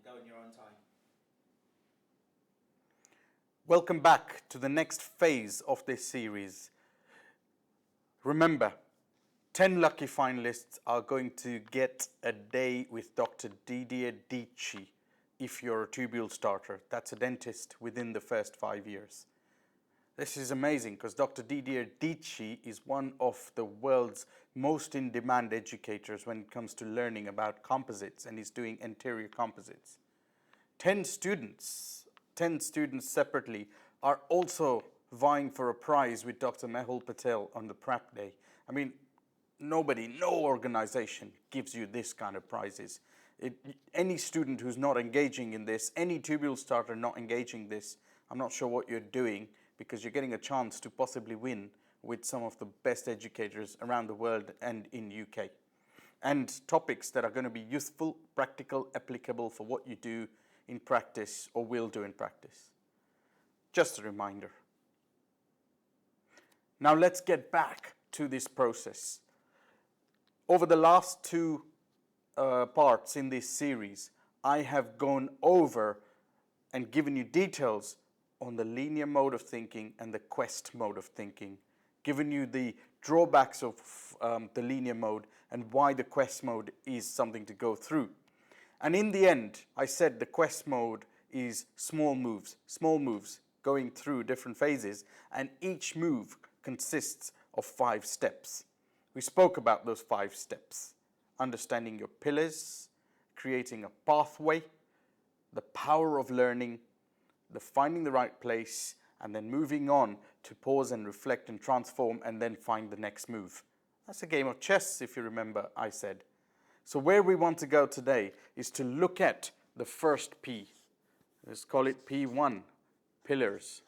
go in your own time. Welcome back to the next phase of this series. Remember, 10 lucky finalists are going to get a day with Dr. Didier Dici if you're a tubule starter. That's a dentist within the first 5 years. This is amazing because Dr. Didier Dici is one of the world's most in-demand educators when it comes to learning about composites, and he's doing anterior composites. 10 students separately are also vying for a prize with Dr. Mehul Patel on the prep day. I mean, no organization gives you this kind of prizes. Any student who's not engaging in this, any tubule starter not engaging this, I'm not sure what you're doing, because you're getting a chance to possibly win with some of the best educators around the world and in UK. And topics that are going to be useful, practical, applicable for what you do in practice or will do in practice. Just a reminder. Now let's get back to this process. Over the last two parts in this series, I have gone over and given you details on the linear mode of thinking and the quest mode of thinking, given you the drawbacks of the linear mode and why the quest mode is something to go through. And in the end, I said the quest mode is small moves going through different phases, and each move consists of 5 steps. We spoke about those 5 steps: understanding your pillars, creating a pathway, the power of learning, the finding the right place, and then moving on to pause and reflect and transform and then find the next move. That's a game of chess, if you remember, I said. So where we want to go today is to look at the first P. Let's call it P1, pillars.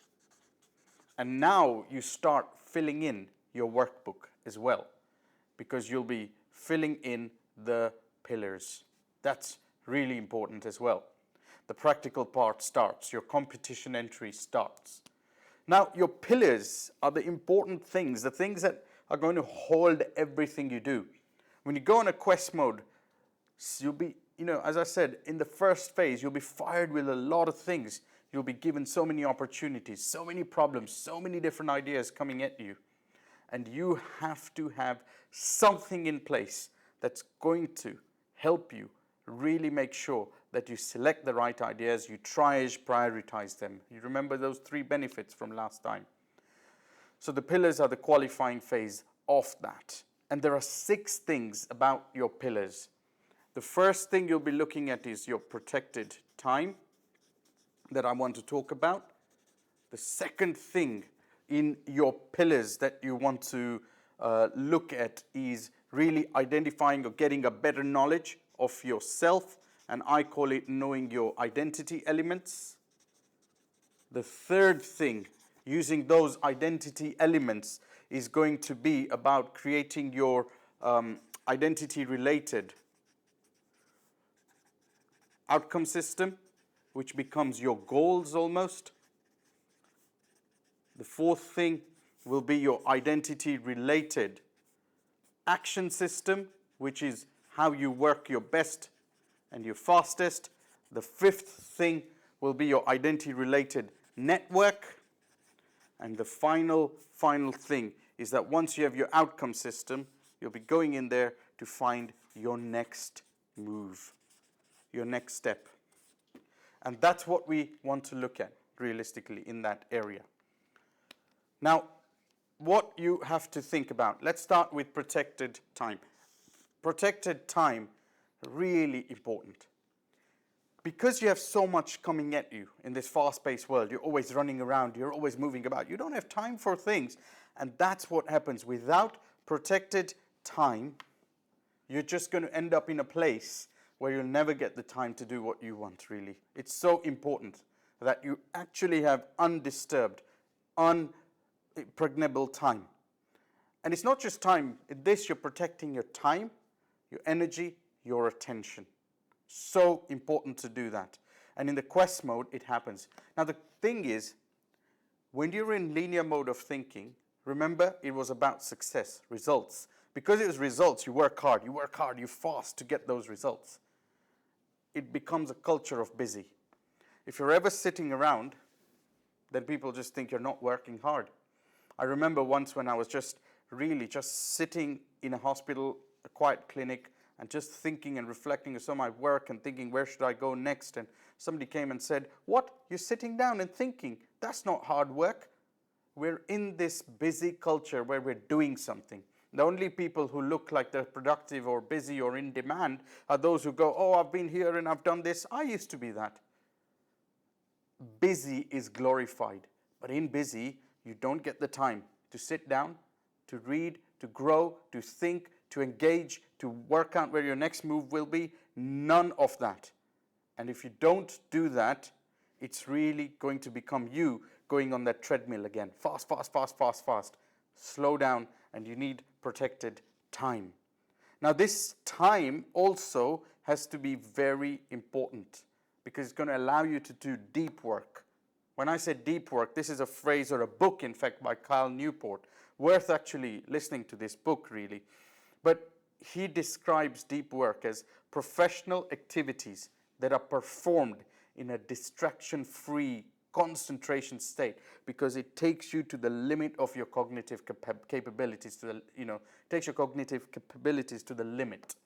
And now you start filling in your workbook as well, because you'll be filling in the pillars. That's really important as well. The practical part starts, your competition entry starts. Now, your pillars are the important things, the things that are going to hold everything you do. When you go in a quest mode, you'll be, as I said, in the first phase, you'll be fired with a lot of things. You'll be given so many opportunities, so many problems, so many different ideas coming at you. And you have to have something in place that's going to help you really make sure that you select the right ideas, you prioritize them. You remember those 3 benefits from last time. So the pillars are the qualifying phase of that. And there are 6 things about your pillars. The first thing you'll be looking at is your protected time that I want to talk about. The second thing in your pillars that you want to look at is really identifying or getting a better knowledge of yourself, and I call it knowing your identity elements. The third thing, using those identity elements, is going to be about creating your identity-related outcome system, which becomes your goals almost. The fourth thing will be your identity-related action system, which is how you work your best and your fastest. The fifth thing will be your identity-related network. And the final thing is that once you have your outcome system, you'll be going in there to find your next move, your next step. And that's what we want to look at realistically in that area. Now, what you have to think about. Let's start with protected time. Protected time, really important. Because you have so much coming at you in this fast-paced world, you're always running around, you're always moving about, you don't have time for things. And that's what happens. Without protected time, you're just going to end up in a place where you'll never get the time to do what you want, really. It's so important that you actually have undisturbed, unimpregnable time. And it's not just time. In this, you're protecting your time, your energy, your attention. So important to do that. And in the quest mode, it happens. Now, the thing is, when you're in linear mode of thinking, remember, it was about success, results. Because it was results, you work hard, you fast to get those results. it becomes a culture of busy. If you're ever sitting around, then people just think you're not working hard. I remember once when I was just sitting in a hospital, a quiet clinic, and just thinking and reflecting on some of my work and thinking, where should I go next? And somebody came and said, what? You're sitting down and thinking? That's not hard work. We're in this busy culture where we're doing something. The only people who look like they're productive or busy or in demand are those who go, oh, I've been here and I've done this. I used to be that. Busy is glorified, but in busy, you don't get the time to sit down, to read, to grow, to think, to engage, to work out where your next move will be. None of that. And if you don't do that, it's really going to become you going on that treadmill again. Fast, fast, fast, fast, fast. Slow down, and you need protected time. Now, this time also has to be very important because it's going to allow you to do deep work. When I say deep work, this is a phrase or a book, in fact, by Cal Newport. Worth actually listening to this book, really. But he describes deep work as professional activities that are performed in a distraction-free concentration state, because it takes you to the limit of your cognitive capabilities, takes your cognitive capabilities to the limit.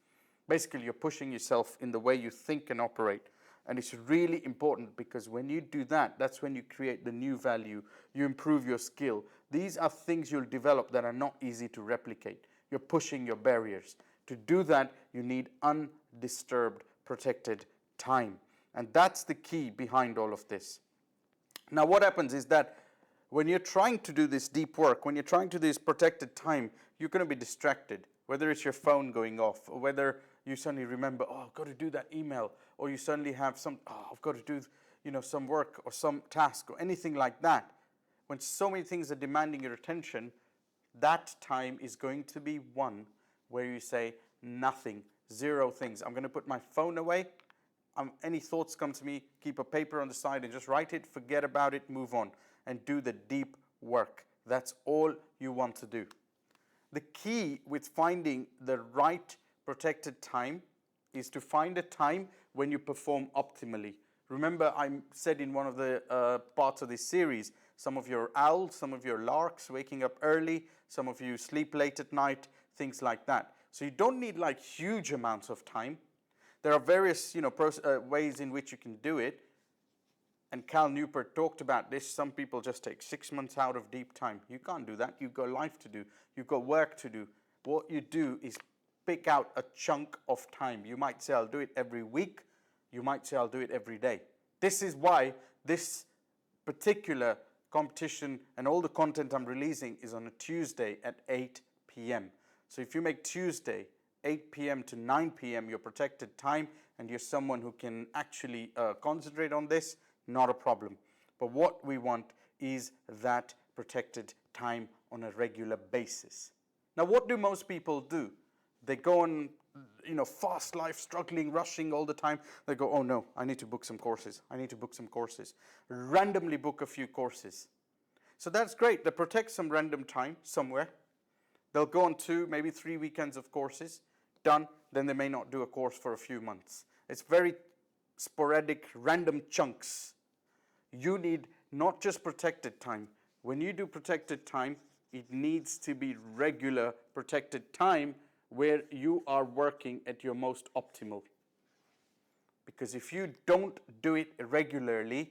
Basically, you're pushing yourself in the way you think and operate. And it's really important because when you do that, that's when you create the new value, you improve your skill. These are things you'll develop that are not easy to replicate. You're pushing your barriers. To do that, you need undisturbed, protected time. And that's the key behind all of this. Now, what happens is that when you're trying to do this deep work, when you're trying to do this protected time, you're going to be distracted, whether it's your phone going off, or whether you suddenly remember, oh, I've got to do that email, or you suddenly have I've got to do, some work or some task or anything like that. When so many things are demanding your attention, that time is going to be one where you say nothing, zero things. I'm going to put my phone away. Any thoughts come to me, keep a paper on the side and just write it, forget about it, move on, and do the deep work. That's all you want to do. The key with finding the right protected time is to find a time when you perform optimally. Remember, I said in one of the parts of this series, some of your owls, some of your larks waking up early, some of you sleep late at night, things like that. So you don't need like huge amounts of time. There are various ways in which you can do it. And Cal Newport talked about this. Some people just take 6 months out of deep time. You can't do that. You've got life to do. You've got work to do. What you do is pick out a chunk of time. You might say, I'll do it every week. You might say, I'll do it every day. This is why this particular competition and all the content I'm releasing is on a Tuesday at 8 p.m. So if you make Tuesday 8 p.m. to 9 p.m. your protected time, and you're someone who can actually concentrate on this, not a problem. But what we want is that protected time on a regular basis. Now, what do most people do? They go on, fast life, struggling, rushing all the time. They go, oh no, I need to book some courses. I need to book some courses. Randomly book a few courses. So that's great. They protect some random time somewhere. They'll go on 2, maybe 3 weekends of courses. Done. Then they may not do a course for a few months. It's very sporadic, random chunks. You need not just protected time. When you do protected time, it needs to be regular protected time where you are working at your most optimal. Because if you don't do it regularly,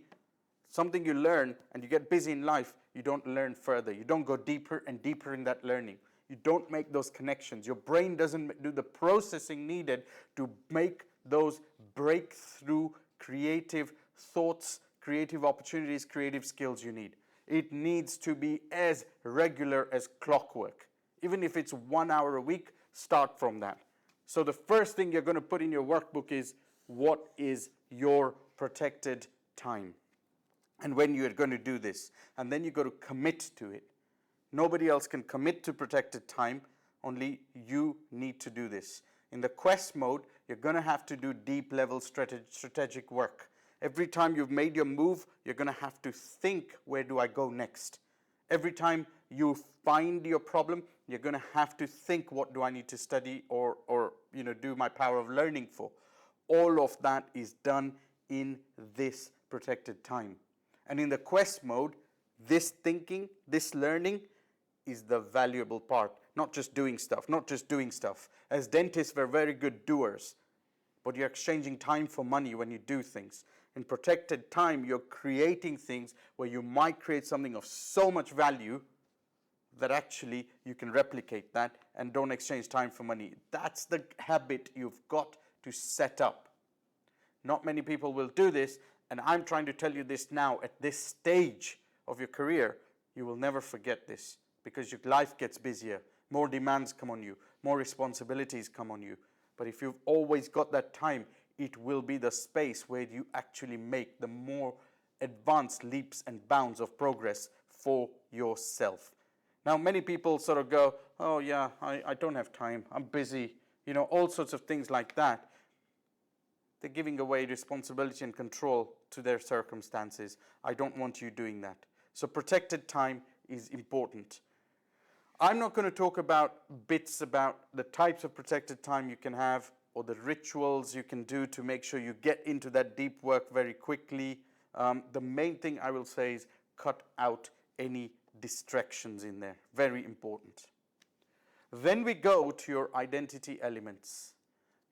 something you learn and you get busy in life, you don't learn further. You don't go deeper and deeper in that learning. You don't make those connections. Your brain doesn't do the processing needed to make those breakthrough creative thoughts, creative opportunities, creative skills you need. It needs to be as regular as clockwork. Even if it's 1 hour a week, start from that. So the first thing you're going to put in your workbook is, what is your protected time? And when you're going to do this. And then you've got to commit to it. Nobody else can commit to protected time. Only you need to do this. In the quest mode, you're going to have to do deep level strategic work. Every time you've made your move, you're going to have to think, where do I go next? Every time you find your problem, you're going to have to think, what do I need to study or do my power of learning for? all of that is done in this protected time. And in the quest mode, this thinking, this learning is the valuable part. Not just doing stuff, not just doing stuff. As dentists, we're very good doers, but you're exchanging time for money when you do things. In protected time, you're creating things where you might create something of so much value that actually you can replicate that and don't exchange time for money. That's the habit you've got to set up. Not many people will do this, and I'm trying to tell you this now at this stage of your career. You will never forget this because your life gets busier, more demands come on you, more responsibilities come on you. But if you've always got that time, it will be the space where you actually make the more advanced leaps and bounds of progress for yourself. Now, many people sort of go, oh yeah, I don't have time, I'm busy, you know, all sorts of things like that. They're giving away responsibility and control to their circumstances. I don't want you doing that. So protected time is important. I'm not going to talk about bits about the types of protected time you can have or the rituals you can do to make sure you get into that deep work very quickly. The main thing I will say is cut out any distractions in there. Very important. Then we go to your identity elements.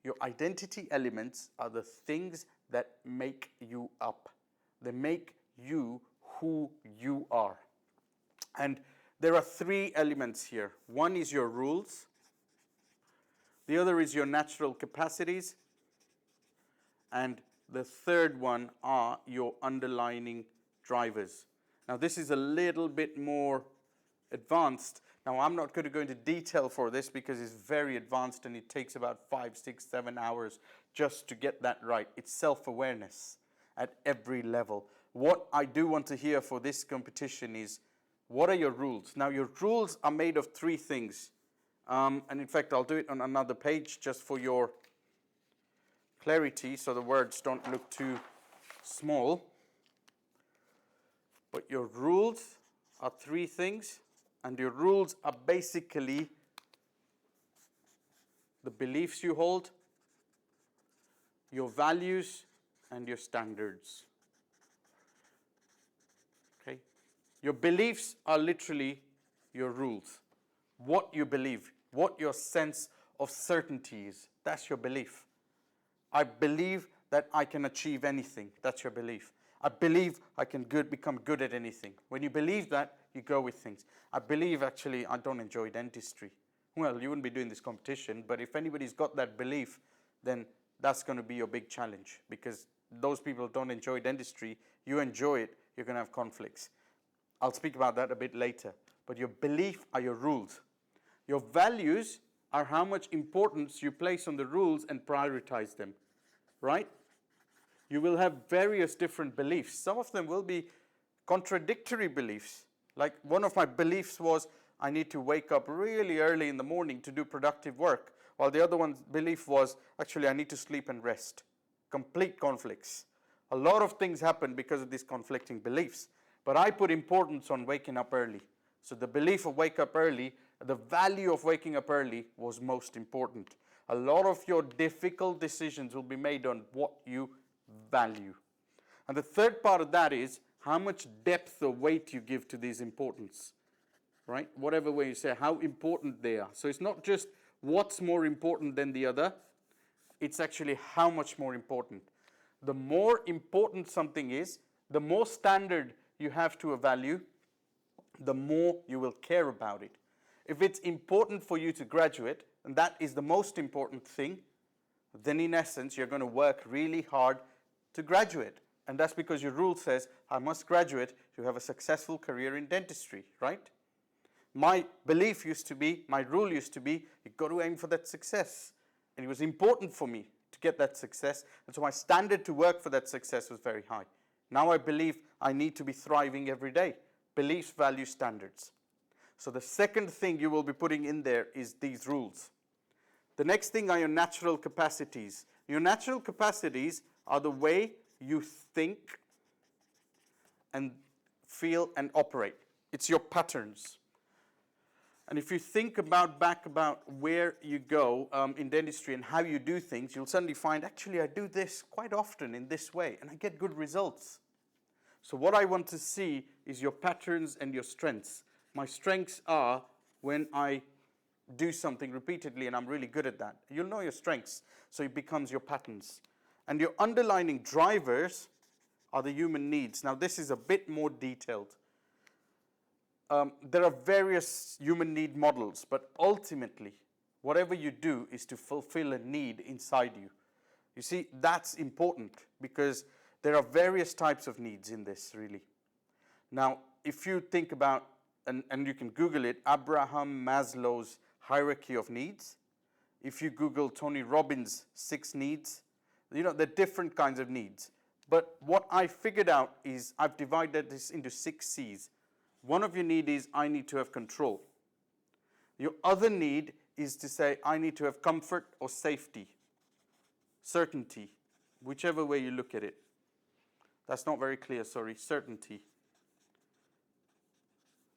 Your identity elements are the things that make you up. They make you who you are. And there are three elements here. One is your rules. The other is your natural capacities. And the third one are your underlying drivers. Now this is a little bit more advanced. Now I'm not going to go into detail for this because it's very advanced and it takes about 5, 6, 7 hours just to get that right. It's self-awareness at every level. What I do want to hear for this competition is, what are your rules? Now your rules are made of three things. And in fact, I'll do it on another page just for your clarity so the words don't look too small. But your rules are three things, and your rules are basically the beliefs you hold, your values, and your standards. Okay? Your beliefs are literally your rules. What you believe, what your sense of certainty is, that's your belief. I believe that I can achieve anything, that's your belief. I believe I can become good at anything. When you believe that, you go with things. I believe actually I don't enjoy dentistry. Well, you wouldn't be doing this competition, but if anybody's got that belief, then that's going to be your big challenge because those people don't enjoy dentistry, you enjoy it, you're going to have conflicts. I'll speak about that a bit later. But your belief are your rules. Your values are how much importance you place on the rules and prioritize them, right? You will have various different beliefs. Some of them will be contradictory beliefs. Like one of my beliefs was I need to wake up really early in the morning to do productive work, while the other one's belief was actually I need to sleep and rest. Complete conflicts. A lot of things happen because of these conflicting beliefs. But I put importance on waking up early. So the belief of wake up early, the value of waking up early was most important. A lot of your difficult decisions will be made on what you value. And the third part of that is how much depth or weight you give to these importance, right? Whatever way you say, how important they are. So it's not just what's more important than the other, it's actually how much more important. The more important something is, the more standard you have to a value, the more you will care about it. If it's important for you to graduate, and that is the most important thing, then in essence you're going to work really hard to graduate. And that's because your rule says, I must graduate to have a successful career in dentistry, right? My belief used to be, my rule used to be, you've got to aim for that success. And it was important for me to get that success. And so my standard to work for that success was very high. Now I believe I need to be thriving every day. Beliefs, values, standards. So the second thing you will be putting in there is these rules. The next thing are your natural capacities. Your natural capacities are the way you think and feel and operate. It's your patterns. And if you think back about where you go in dentistry and how you do things, you'll suddenly find, actually, I do this quite often in this way, and I get good results. So what I want to see is your patterns and your strengths. My strengths are when I do something repeatedly and I'm really good at that. You'll know your strengths, so it becomes your patterns. And your underlining drivers are the human needs. Now this is a bit more detailed. There are various human need models, but ultimately, whatever you do is to fulfill a need inside you. You see, that's important because there are various types of needs in this, really. Now, if you think about, and you can Google it, Abraham Maslow's hierarchy of needs. If you Google Tony Robbins' 6 needs, you know, there are different kinds of needs. But what I figured out is I've divided this into 6 C's. One of your need is, I need to have control. Your other need is to say, I need to have comfort or safety, certainty, whichever way you look at it. That's not very clear, sorry, certainty.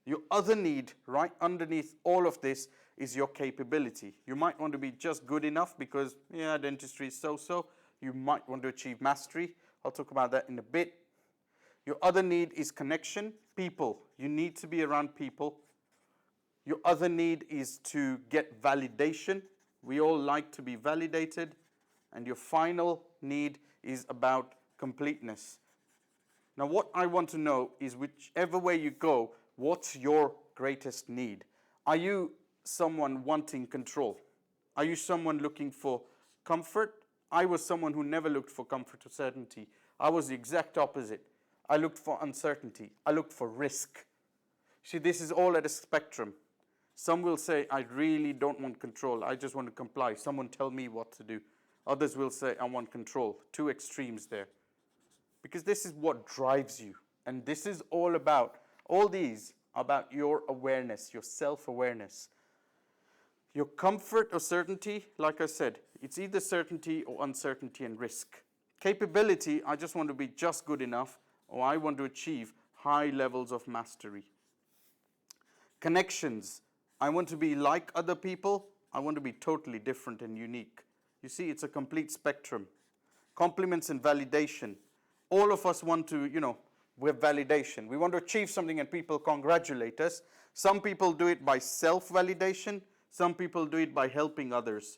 Your other need, right underneath all of this, is your capability. You might want to be just good enough because, yeah, dentistry is so-so. You might want to achieve mastery. I'll talk about that in a bit. Your other need is connection, people. You need to be around people. Your other need is to get validation. We all like to be validated. And your final need is about completeness. Now, what I want to know is whichever way you go, what's your greatest need? Are you someone wanting control? Are you someone looking for comfort? I was someone who never looked for comfort or certainty. I was the exact opposite. I looked for uncertainty. I looked for risk. See, this is all at a spectrum. Some will say, I really don't want control. I just want to comply. Someone tell me what to do. Others will say, I want control. 2 extremes there. Because this is what drives you. And this is all about, all these about your awareness, your self-awareness. Your comfort or certainty, like I said, it's either certainty or uncertainty and risk. Capability, I just want to be just good enough, or I want to achieve high levels of mastery. Connections, I want to be like other people. I want to be totally different and unique. You see, it's a complete spectrum. Compliments and validation. All of us want to, we have validation. We want to achieve something and people congratulate us. Some people do it by self-validation. Some people do it by helping others.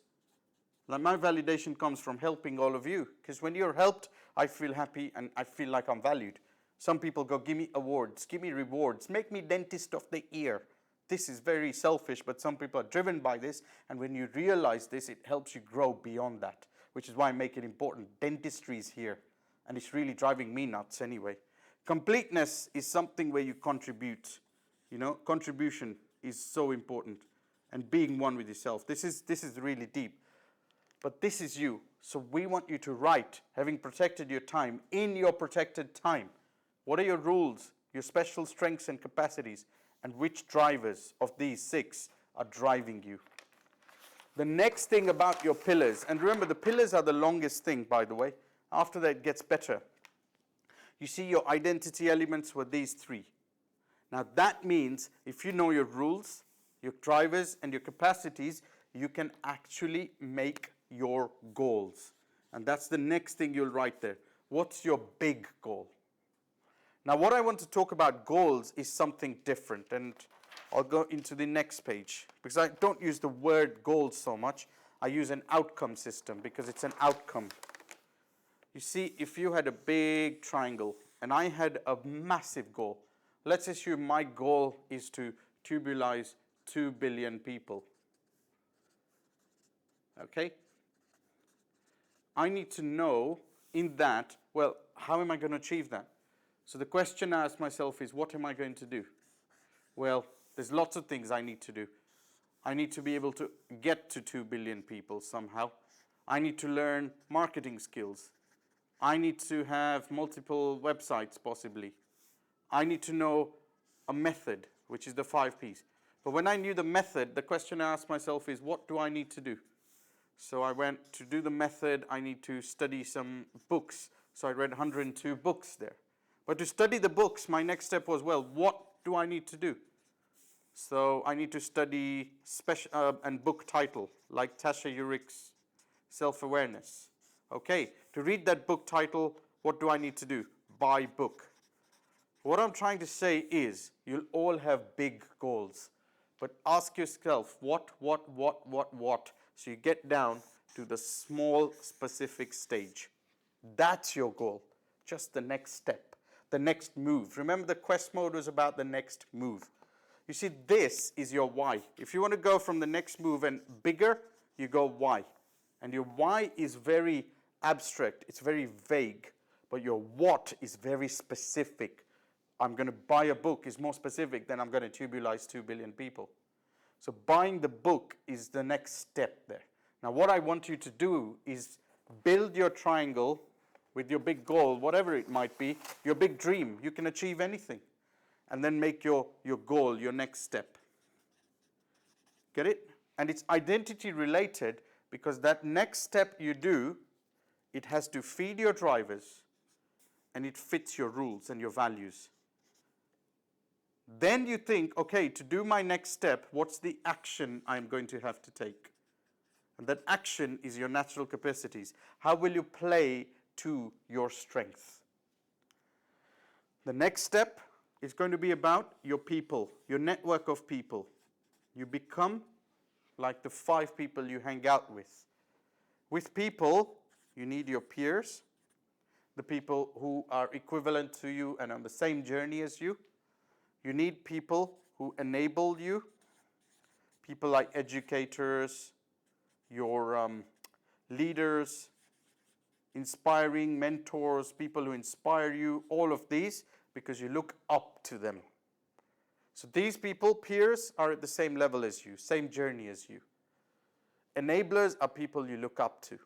Like my validation comes from helping all of you. Because when you're helped, I feel happy and I feel like I'm valued. Some people go, give me awards, give me rewards, make me dentist of the year. This is very selfish, but some people are driven by this. And when you realize this, it helps you grow beyond that. Which is why I make it important. Dentistry is here. And it's really driving me nuts anyway. Completeness is something where you contribute. Contribution is so important. And being one with yourself. This is really deep. But this is you. So we want you to write, having protected your time, in your protected time. What are your rules, your special strengths and capacities, and which drivers of these 6 are driving you? The next thing about your pillars, and remember the pillars are the longest thing, by the way. After that, it gets better. You see, your identity elements were these 3. Now, that means if you know your rules, your drivers, and your capacities, you can actually make your goals. And that's the next thing you'll write there. What's your big goal? Now, what I want to talk about goals is something different. And I'll go into the next page. Because I don't use the word goals so much. I use an outcome system because it's an outcome. You see, if you had a big triangle and I had a massive goal, let's assume my goal is to tubulize 2 billion people. Okay? I need to know in that, well, how am I going to achieve that? So the question I ask myself is, what am I going to do? Well, there's lots of things I need to do. I need to be able to get to 2 billion people somehow. I need to learn marketing skills. I need to have multiple websites, possibly. I need to know a method, which is the 5 Ps. But when I knew the method, the question I asked myself is, what do I need to do? So I went to do the method, I need to study some books. So I read 102 books there. But to study the books, my next step was, well, what do I need to do? So I need to study and book title, like Tasha Urich's Self-Awareness. Okay, to read that book title, what do I need to do? Buy book. What I'm trying to say is, you'll all have big goals, but ask yourself, what? So you get down to the small, specific stage. That's your goal, just the next step, the next move. Remember, the quest mode was about the next move. You see, this is your why. If you want to go from the next move and bigger, you go why. And your why is very abstract, it's very vague, but your what is very specific. I'm going to buy a book is more specific than I'm going to tubulize 2 billion people. So buying the book is the next step there. Now what I want you to do is build your triangle with your big goal, whatever it might be, your big dream. You can achieve anything. And then make your goal, your next step. Get it? And it's identity related because that next step you do, it has to feed your drivers and it fits your rules and your values. Then you think, okay, to do my next step, what's the action I'm going to have to take? And that action is your natural capacities. How will you play to your strength? The next step is going to be about your people, your network of people. You become like the 5 people you hang out with. With people, you need your peers, the people who are equivalent to you and on the same journey as you. You need people who enable you, people like educators, your leaders, inspiring mentors, people who inspire you, all of these, because you look up to them. So these people, peers, are at the same level as you, same journey as you. Enablers are people you look up to.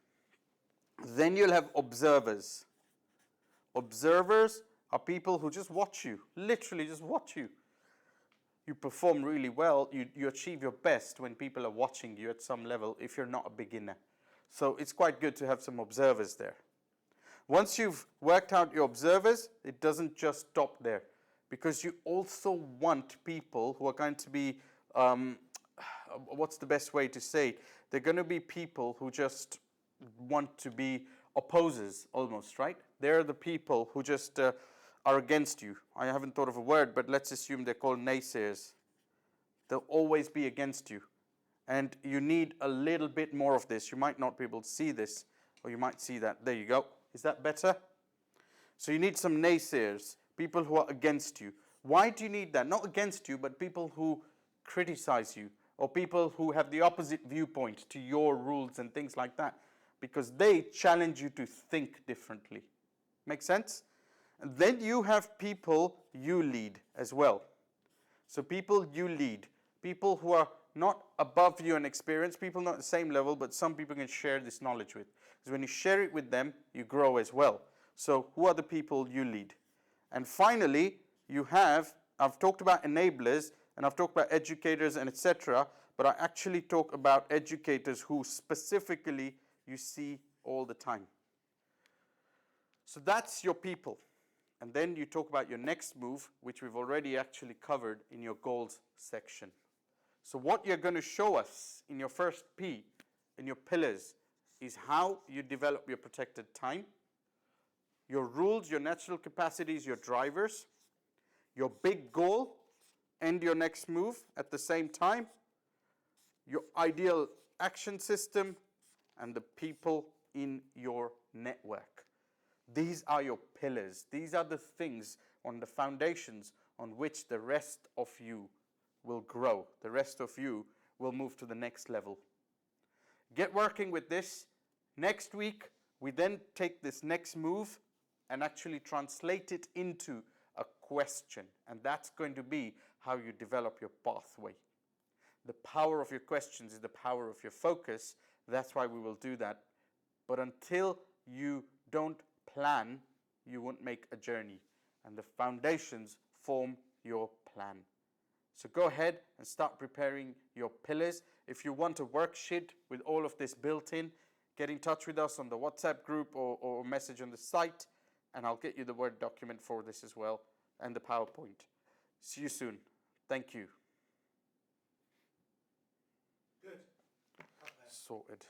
Then you'll have observers. Observers are people who just watch you, literally just watch you. You perform really well, you achieve your best when people are watching you at some level if you're not a beginner. So it's quite good to have some observers there. Once you've worked out your observers, it doesn't just stop there. Because you also want people who are going to be, what's the best way to say it? They're going to be people who just want to be opposers almost, right? They're the people who just are against you. I haven't thought of a word, but let's assume they're called naysayers. They'll always be against you. And you need a little bit more of this. You might not be able to see this, or you might see that. There you go. Is that better? So you need some naysayers, people who are against you. Why do you need that? Not against you, but people who criticize you, or people who have the opposite viewpoint to your rules and things like that, because they challenge you to think differently. Make sense? And then you have people you lead as well. So people you lead, people who are not above you in experience, people not at the same level, but some people can share this knowledge with. Because when you share it with them, you grow as well. So who are the people you lead? And finally, you have, I've talked about enablers, and I've talked about educators and etc., but I actually talk about educators who specifically you see all the time. So that's your people. And then you talk about your next move, which we've already actually covered in your goals section. So what you're going to show us in your first P, in your pillars, is how you develop your protected time, your rules, your natural capacities, your drivers, your big goal, and your next move at the same time, your ideal action system, and the people in your network. These are your pillars. These are the things on the foundations on which the rest of you will grow. The rest of you will move to the next level. Get working with this. Next week, we then take this next move and actually translate it into a question. And that's going to be how you develop your pathway. The power of your questions is the power of your focus. That's why we will do that. But until you don't plan, you won't make a journey. And the foundations form your plan. So go ahead and start preparing your pillars. If you want a worksheet with all of this built in, get in touch with us on the WhatsApp group or message on the site, and I'll get you the Word document for this as well, and the PowerPoint. See you soon. Thank you. sorted.